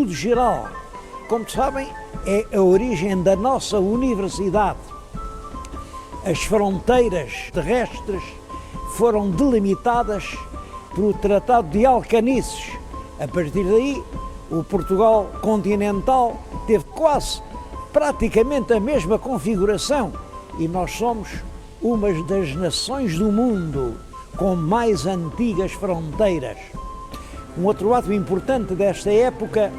estudo geral. Como sabem, é a origem da nossa universidade. As fronteiras terrestres foram delimitadas pelo Tratado de Alcanices. A partir daí, o Portugal continental teve praticamente a mesma configuração e nós somos uma das nações do mundo com mais antigas fronteiras. Um outro ato importante desta época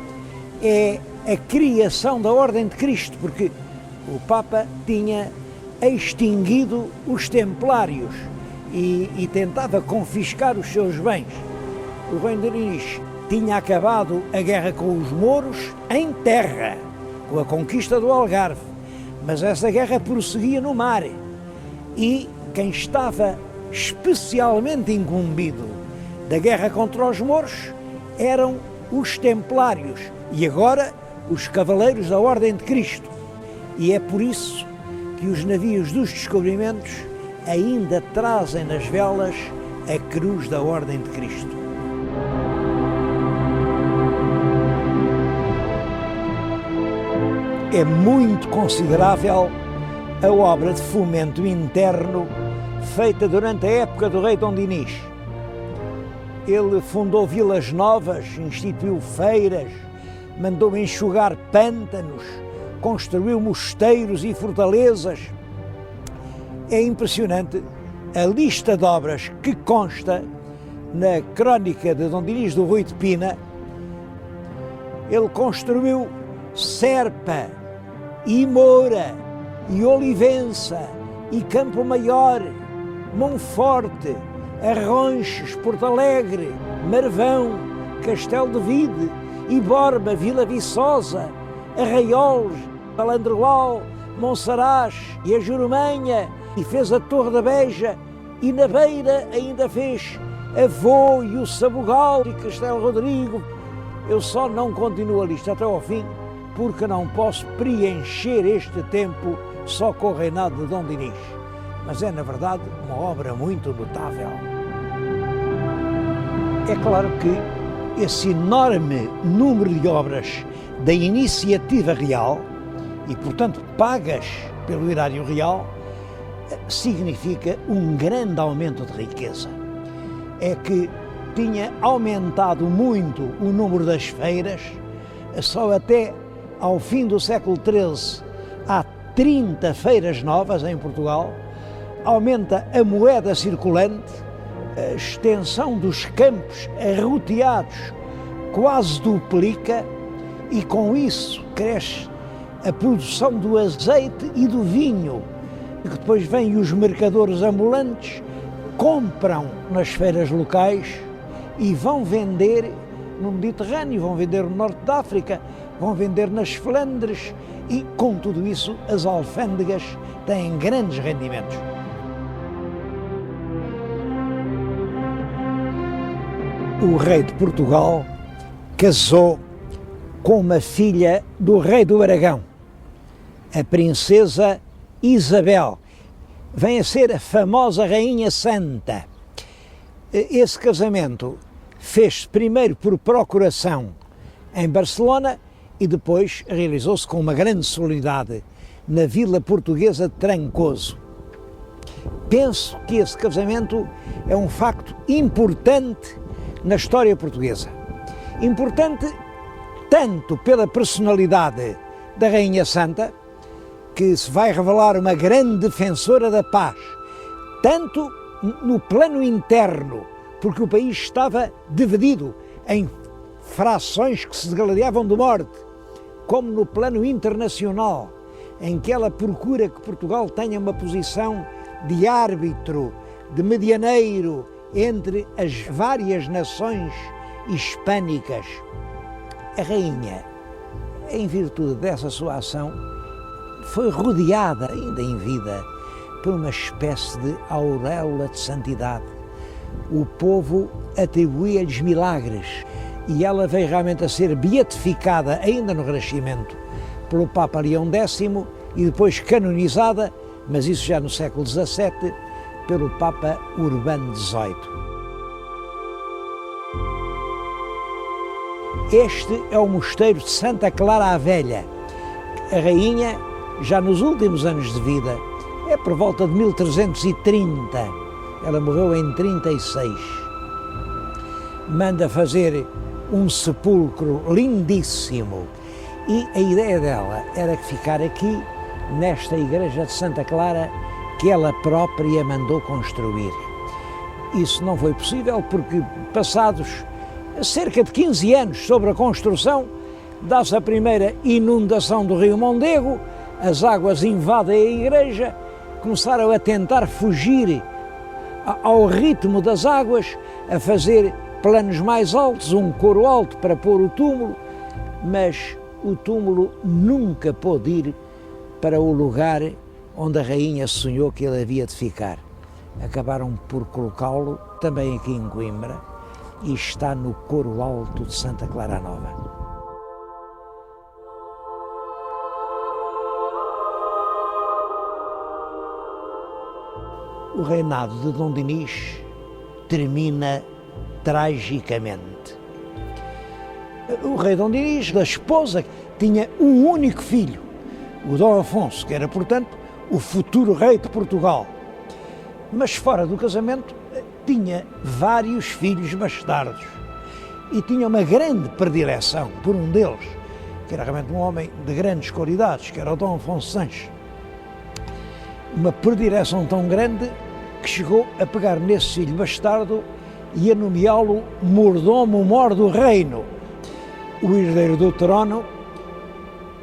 é a criação da Ordem de Cristo, porque o Papa tinha extinguido os templários e tentava confiscar os seus bens. O Reino de Inês tinha acabado a guerra com os mouros em terra, com a conquista do Algarve, mas essa guerra prosseguia no mar e quem estava especialmente incumbido da guerra contra os mouros eram os templários e agora os cavaleiros da Ordem de Cristo. E é por isso que os navios dos descobrimentos ainda trazem nas velas a cruz da Ordem de Cristo. É muito considerável a obra de fomento interno feita durante a época do rei Dom Dinis. Ele fundou vilas novas, instituiu feiras, mandou enxugar pântanos, construiu mosteiros e fortalezas. É impressionante a lista de obras que consta na crónica de Dom Dinis do Rui de Pina. Ele construiu Serpa, e Moura, e Olivença, e Campo Maior, Monforte, Arronches, Porto Alegre, Marvão, Castelo de Vide, e Borba, Vila Viçosa, Arraiolos, Alandroal, Monsaraz e a Jurumanha, e fez a Torre da Beja, e na Beira ainda fez Avô e o Sabugal e Castelo Rodrigo. Eu só não continuo a lista até ao fim, porque não posso preencher este tempo só com o reinado de Dom Dinis. Mas é, na verdade, uma obra muito notável. É claro que esse enorme número de obras da iniciativa real, e portanto pagas pelo erário real, significa um grande aumento de riqueza. É que tinha aumentado muito o número das feiras, só até ao fim do século XIII há 30 feiras novas em Portugal, aumenta a moeda circulante, a extensão dos campos arroteados quase duplica e com isso cresce a produção do azeite e do vinho, que depois vêm os mercadores ambulantes, compram nas feiras locais e vão vender no Mediterrâneo, vão vender no Norte da África, vão vender nas Flandres e, com tudo isso, as alfândegas têm grandes rendimentos. O rei de Portugal casou com uma filha do rei do Aragão, a princesa Isabel. Vem a ser a famosa Rainha Santa. Esse casamento fez-se primeiro por procuração em Barcelona e depois realizou-se com uma grande solenidade na vila portuguesa de Trancoso. Penso que esse casamento é um facto importante na história portuguesa. Importante tanto pela personalidade da Rainha Santa, que se vai revelar uma grande defensora da paz, tanto no plano interno, porque o país estava dividido em frações que se degladiavam de morte, como no plano internacional, em que ela procura que Portugal tenha uma posição de árbitro, de medianeiro entre as várias nações hispânicas. A rainha, em virtude dessa sua ação, foi rodeada, ainda em vida, por uma espécie de auréola de santidade. O povo atribuía-lhes milagres e ela veio realmente a ser beatificada, ainda no Renascimento, pelo Papa Leão X e depois canonizada, mas isso já no século XVII, pelo Papa Urbano XVIII. Este é o mosteiro de Santa Clara a Velha. A rainha, já nos últimos anos de vida, é por volta de 1330, ela morreu em 36, manda fazer um sepulcro lindíssimo e a ideia dela era ficar aqui, nesta igreja de Santa Clara, que ela própria mandou construir. Isso não foi possível porque, passados cerca de 15 anos sobre a construção, dá-se a primeira inundação do rio Mondego, as águas invadem a igreja, começaram a tentar fugir ao ritmo das águas, a fazer planos mais altos, um coro alto para pôr o túmulo, mas o túmulo nunca pôde ir para o lugar onde a rainha sonhou que ele havia de ficar. Acabaram por colocá-lo também aqui em Coimbra e está no coro alto de Santa Clara Nova. O reinado de Dom Dinis termina tragicamente. O rei Dom Dinis, da esposa, tinha um único filho, o Dom Afonso, que era, portanto, o futuro rei de Portugal. Mas fora do casamento tinha vários filhos bastardos e tinha uma grande predileção por um deles, que era realmente um homem de grandes qualidades, que era o Dom Afonso Sanches. Uma predileção tão grande que chegou a pegar nesse filho bastardo e a nomeá-lo mordomo-mor do reino. O herdeiro do trono,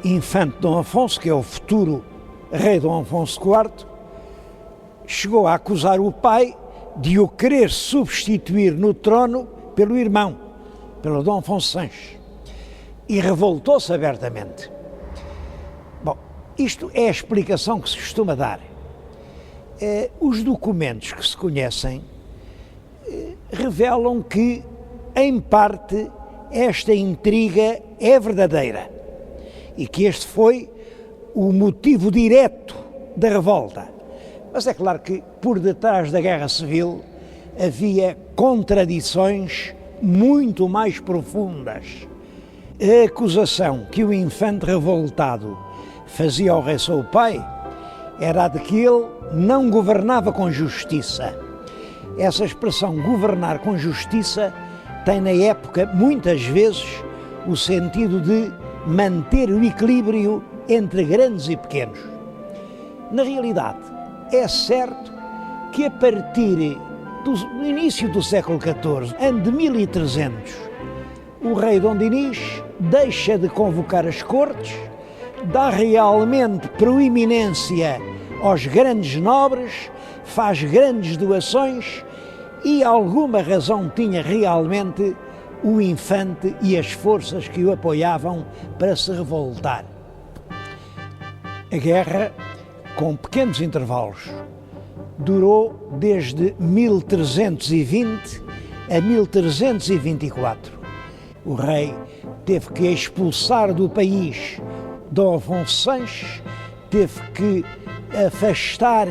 infante Dom Afonso, que é o futuro rei Dom Afonso IV, chegou a acusar o pai de o querer substituir no trono pelo irmão, pelo Dom Afonso Sanches, e revoltou-se abertamente. Bom, isto é a explicação que se costuma dar. Os documentos que se conhecem revelam que, em parte, esta intriga é verdadeira e que este foi o motivo direto da revolta. Mas é claro que, por detrás da Guerra Civil, havia contradições muito mais profundas. A acusação que o infante revoltado fazia ao rei seu pai era a de que ele não governava com justiça. Essa expressão governar com justiça tem na época, muitas vezes, o sentido de manter o equilíbrio entre grandes e pequenos. Na realidade, é certo que a partir do início do século XIV, ano de 1300, o rei Dom Dinis deixa de convocar as cortes, dá realmente proeminência aos grandes nobres, faz grandes doações e alguma razão tinha realmente o infante e as forças que o apoiavam para se revoltar. A guerra, com pequenos intervalos, durou desde 1320 a 1324. O rei teve que expulsar do país Dom Afonso Sanches, teve que afastar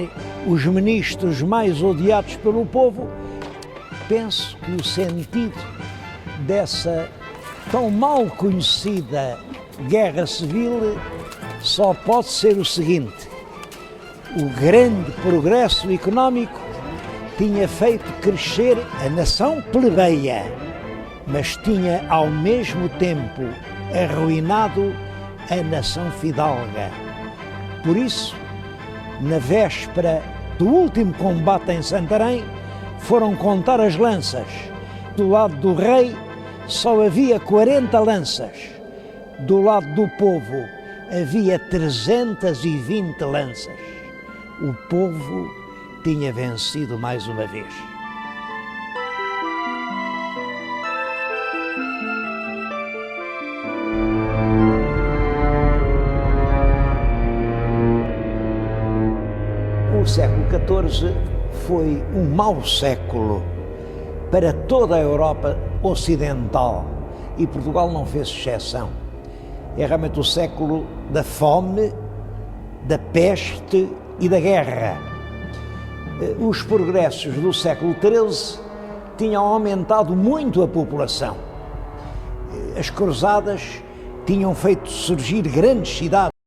os ministros mais odiados pelo povo. Penso que o sentido dessa tão mal conhecida guerra civil só pode ser o seguinte: o grande progresso económico tinha feito crescer a nação plebeia, mas tinha ao mesmo tempo arruinado a nação fidalga. Por isso, na véspera do último combate em Santarém, foram contar as lanças. Do lado do rei só havia 40 lanças. Do lado do povo havia 320 lanças. O povo tinha vencido mais uma vez. O século XIV foi um mau século para toda a Europa ocidental e Portugal não fez exceção. É realmente o século da fome, da peste e da guerra. Os progressos do século XIII tinham aumentado muito a população. as cruzadas tinham feito surgir grandes cidades.